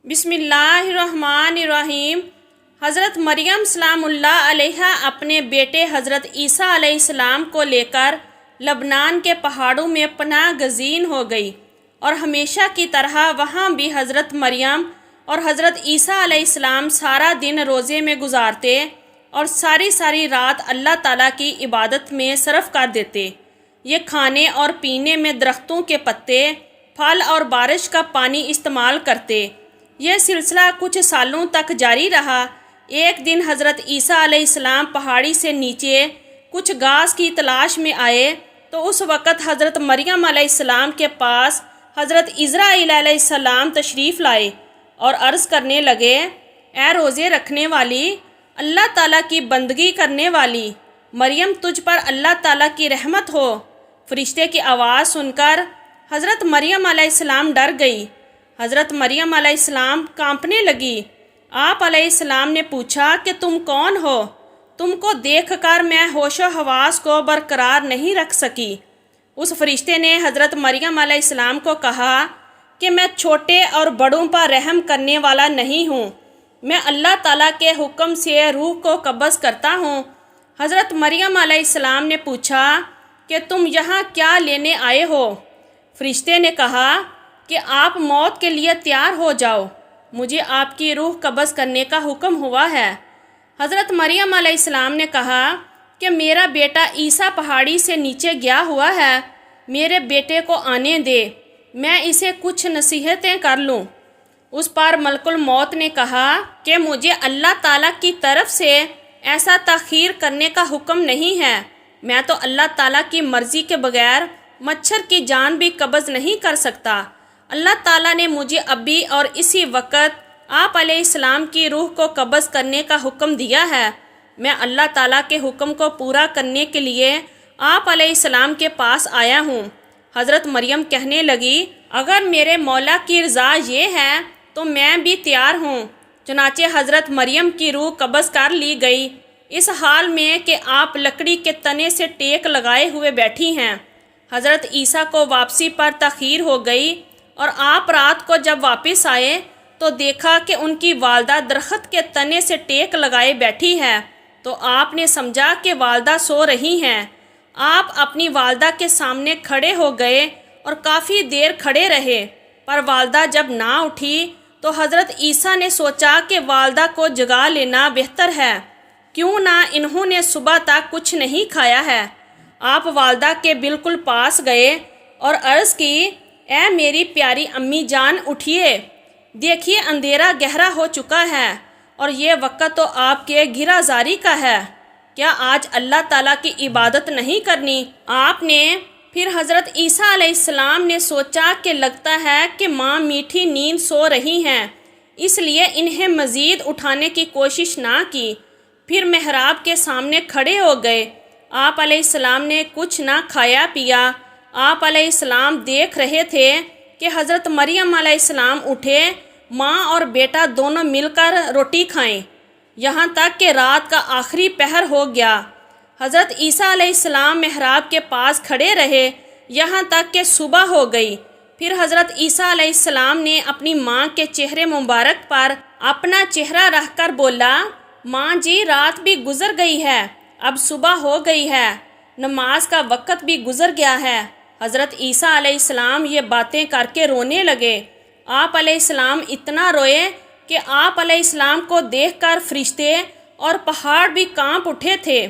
بسم اللہ الرحمن الرحیم۔ حضرت مریم سلام اللہ علیہا اپنے بیٹے حضرت عیسیٰ علیہ السلام کو لے کر لبنان کے پہاڑوں میں پناہ گزین ہو گئی، اور ہمیشہ کی طرح وہاں بھی حضرت مریم اور حضرت عیسیٰ علیہ السلام سارا دن روزے میں گزارتے اور ساری رات اللہ تعالیٰ کی عبادت میں صرف کر دیتے۔ یہ کھانے اور پینے میں درختوں کے پتے، پھل اور بارش کا پانی استعمال کرتے۔ یہ سلسلہ کچھ سالوں تک جاری رہا۔ ایک دن حضرت عیسیٰ علیہ السلام پہاڑی سے نیچے کچھ گھاس کی تلاش میں آئے تو اس وقت حضرت مریم علیہ السلام کے پاس حضرت عزرائیل علیہ السلام تشریف لائے اور عرض کرنے لگے، اے روزے رکھنے والی، اللہ تعالیٰ کی بندگی کرنے والی مریم، تجھ پر اللہ تعالیٰ کی رحمت ہو۔ فرشتے کی آواز سن کر حضرت مریم علیہ السلام ڈر گئی۔ حضرت مریم علیہ السلام کانپنے لگی۔ آپ علیہ السلام نے پوچھا کہ تم کون ہو؟ تم کو دیکھ کر میں ہوش و حواس کو برقرار نہیں رکھ سکی۔ اس فرشتے نے حضرت مریم علیہ السلام کو کہا کہ میں چھوٹے اور بڑوں پر رحم کرنے والا نہیں ہوں، میں اللہ تعالیٰ کے حکم سے روح کو قبض کرتا ہوں۔ حضرت مریم علیہ السلام نے پوچھا کہ تم یہاں کیا لینے آئے ہو؟ فرشتے نے کہا کہ آپ موت کے لیے تیار ہو جاؤ، مجھے آپ کی روح قبض کرنے کا حکم ہوا ہے۔ حضرت مریم علیہ السلام نے کہا کہ میرا بیٹا عیسیٰ پہاڑی سے نیچے گیا ہوا ہے، میرے بیٹے کو آنے دے، میں اسے کچھ نصیحتیں کر لوں۔ اس پر ملک الموت نے کہا کہ مجھے اللہ تعالیٰ کی طرف سے ایسا تاخیر کرنے کا حکم نہیں ہے، میں تو اللہ تعالیٰ کی مرضی کے بغیر مچھر کی جان بھی قبض نہیں کر سکتا۔ اللہ تعالیٰ نے مجھے ابھی اور اسی وقت آپ علیہ السلام کی روح کو قبض کرنے کا حکم دیا ہے۔ میں اللہ تعالیٰ کے حکم کو پورا کرنے کے لیے آپ علیہ السلام کے پاس آیا ہوں۔ حضرت مریم کہنے لگی، اگر میرے مولا کی رضا یہ ہے تو میں بھی تیار ہوں۔ چنانچہ حضرت مریم کی روح قبض کر لی گئی، اس حال میں کہ آپ لکڑی کے تنے سے ٹیک لگائے ہوئے بیٹھی ہیں۔ حضرت عیسیٰ کو واپسی پر تاخیر ہو گئی، اور آپ رات کو جب واپس آئے تو دیکھا کہ ان کی والدہ درخت کے تنے سے ٹیک لگائے بیٹھی ہے، تو آپ نے سمجھا کہ والدہ سو رہی ہیں۔ آپ اپنی والدہ کے سامنے کھڑے ہو گئے اور کافی دیر کھڑے رہے، پر والدہ جب نہ اٹھی تو حضرت عیسیٰ نے سوچا کہ والدہ کو جگا لینا بہتر ہے، کیوں نہ انہوں نے صبح تک کچھ نہیں کھایا ہے۔ آپ والدہ کے بالکل پاس گئے اور عرض کی، اے میری پیاری امی جان، اٹھیے، دیکھیے اندھیرا گہرا ہو چکا ہے اور یہ وقت تو آپ کے گھرا زاری کا ہے، کیا آج اللہ تعالیٰ کی عبادت نہیں کرنی؟ آپ نے پھر حضرت عیسیٰ علیہ السلام نے سوچا کہ لگتا ہے کہ ماں میٹھی نیند سو رہی ہیں، اس لیے انہیں مزید اٹھانے کی کوشش نہ کی۔ پھر محراب کے سامنے کھڑے ہو گئے۔ آپ علیہ السلام نے کچھ نہ کھایا پیا۔ آپ علیہ السلام دیکھ رہے تھے کہ حضرت مریم علیہ السلام اٹھے، ماں اور بیٹا دونوں مل کر روٹی کھائیں، یہاں تک کہ رات کا آخری پہر ہو گیا۔ حضرت عیسیٰ علیہ السلام محراب کے پاس کھڑے رہے یہاں تک کہ صبح ہو گئی۔ پھر حضرت عیسیٰ علیہ السلام نے اپنی ماں کے چہرے مبارک پر اپنا چہرہ رکھ کر بولا، ماں جی، رات بھی گزر گئی ہے، اب صبح ہو گئی ہے، نماز کا وقت بھی گزر گیا ہے۔ حضرت عیسیٰ علیہ السلام یہ باتیں کر کے رونے لگے۔ آپ علیہ السلام اتنا روئے کہ آپ علیہ السلام کو دیکھ کر فرشتے اور پہاڑ بھی کانپ اٹھے تھے۔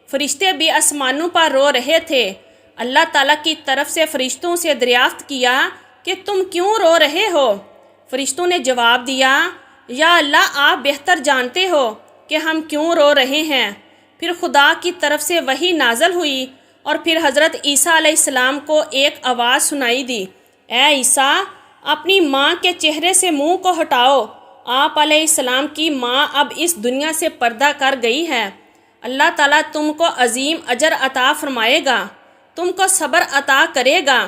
فرشتے بھی آسمانوں پر رو رہے تھے۔ اللہ تعالیٰ کی طرف سے فرشتوں سے دریافت کیا کہ تم کیوں رو رہے ہو؟ فرشتوں نے جواب دیا، یا اللہ، آپ بہتر جانتے ہو کہ ہم کیوں رو رہے ہیں۔ پھر خدا کی طرف سے وحی نازل ہوئی اور پھر حضرت عیسیٰ علیہ السلام کو ایک آواز سنائی دی، اے عیسیٰ، اپنی ماں کے چہرے سے منہ کو ہٹاؤ۔ آپ علیہ السلام کی ماں اب اس دنیا سے پردہ کر گئی ہے۔ اللہ تعالیٰ تم کو عظیم اجر عطا فرمائے گا، تم کو صبر عطا کرے گا۔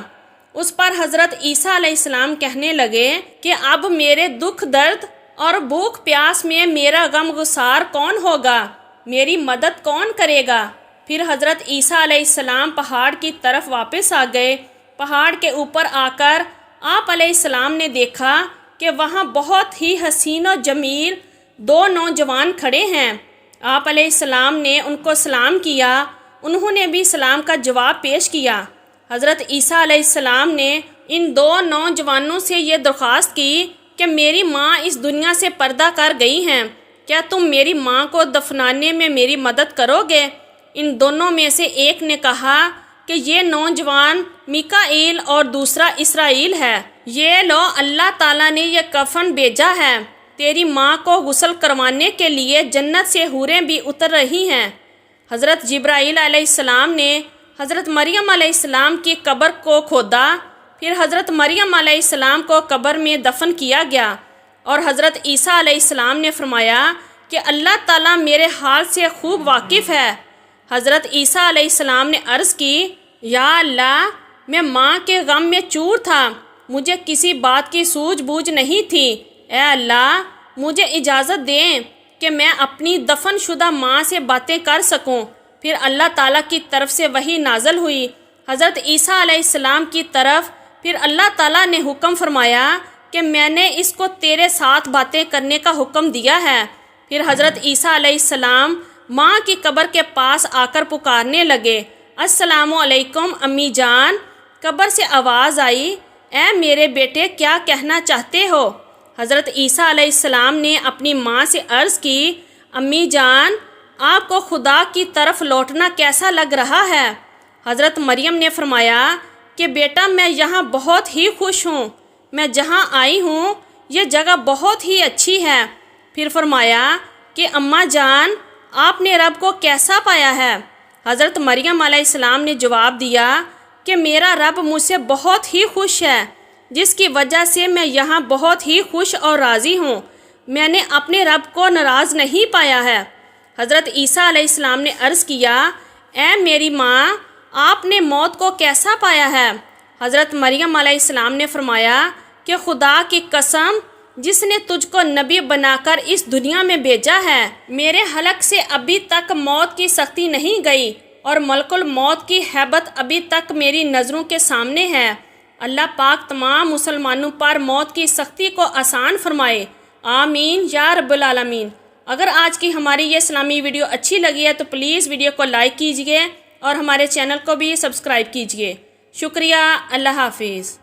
اس پر حضرت عیسیٰ علیہ السلام کہنے لگے کہ اب میرے دکھ درد اور بھوک پیاس میں میرا غم گسار کون ہوگا؟ میری مدد کون کرے گا؟ پھر حضرت عیسیٰ علیہ السلام پہاڑ کی طرف واپس آ گئے۔ پہاڑ کے اوپر آ کر آپ علیہ السلام نے دیکھا کہ وہاں بہت ہی حسین و جمیل 2 نوجوان کھڑے ہیں۔ آپ علیہ السلام نے ان کو سلام کیا، انہوں نے بھی سلام کا جواب پیش کیا۔ حضرت عیسیٰ علیہ السلام نے ان 2 نوجوانوں سے یہ درخواست کی کہ میری ماں اس دنیا سے پردہ کر گئی ہیں، کیا تم میری ماں کو دفنانے میں میری مدد کرو گے؟ ان دونوں میں سے ایک نے کہا کہ یہ نوجوان میکائیل اور دوسرا اسرائیل ہے۔ یہ لو، اللہ تعالیٰ نے یہ کفن بھیجا ہے، تیری ماں کو غسل کروانے کے لیے جنت سے حوریں بھی اتر رہی ہیں۔ حضرت جبرائیل علیہ السلام نے حضرت مریم علیہ السلام کی قبر کو کھودا، پھر حضرت مریم علیہ السلام کو قبر میں دفن کیا گیا، اور حضرت عیسیٰ علیہ السلام نے فرمایا کہ اللہ تعالیٰ میرے حال سے خوب واقف ہے۔ حضرت عیسیٰ علیہ السلام نے عرض کی، یا اللہ، میں ماں کے غم میں چور تھا، مجھے کسی بات کی سوجھ بوجھ نہیں تھی، اے اللہ مجھے اجازت دیں کہ میں اپنی دفن شدہ ماں سے باتیں کر سکوں۔ پھر اللہ تعالیٰ کی طرف سے وحی نازل ہوئی حضرت عیسیٰ علیہ السلام کی طرف، پھر اللہ تعالیٰ نے حکم فرمایا کہ میں نے اس کو تیرے ساتھ باتیں کرنے کا حکم دیا ہے۔ پھر حضرت عیسیٰ علیہ السلام ماں کی قبر کے پاس آ کر پکارنے لگے، السلام علیکم امی جان۔ قبر سے آواز آئی، اے میرے بیٹے کیا کہنا چاہتے ہو؟ حضرت عیسیٰ علیہ السلام نے اپنی ماں سے عرض کی، امی جان، آپ کو خدا کی طرف لوٹنا کیسا لگ رہا ہے؟ حضرت مریم نے فرمایا کہ بیٹا میں یہاں بہت ہی خوش ہوں، میں جہاں آئی ہوں یہ جگہ بہت ہی اچھی ہے۔ پھر فرمایا کہ اماں جان، آپ نے رب کو کیسا پایا ہے؟ حضرت مریم علیہ السلام نے جواب دیا کہ میرا رب مجھ سے بہت ہی خوش ہے، جس کی وجہ سے میں یہاں بہت ہی خوش اور راضی ہوں، میں نے اپنے رب کو ناراض نہیں پایا ہے۔ حضرت عیسیٰ علیہ السلام نے عرض کیا، اے میری ماں، آپ نے موت کو کیسا پایا ہے؟ حضرت مریم علیہ السلام نے فرمایا کہ خدا کی قسم، جس نے تجھ کو نبی بنا کر اس دنیا میں بھیجا ہے، میرے حلق سے ابھی تک موت کی سختی نہیں گئی، اور ملک الموت کی ہیبت ابھی تک میری نظروں کے سامنے ہے۔ اللہ پاک تمام مسلمانوں پر موت کی سختی کو آسان فرمائے، آمین یا رب العالمین۔ اگر آج کی ہماری یہ اسلامی ویڈیو اچھی لگی ہے تو پلیز ویڈیو کو لائک کیجئے اور ہمارے چینل کو بھی سبسکرائب کیجئے۔ شکریہ، اللہ حافظ۔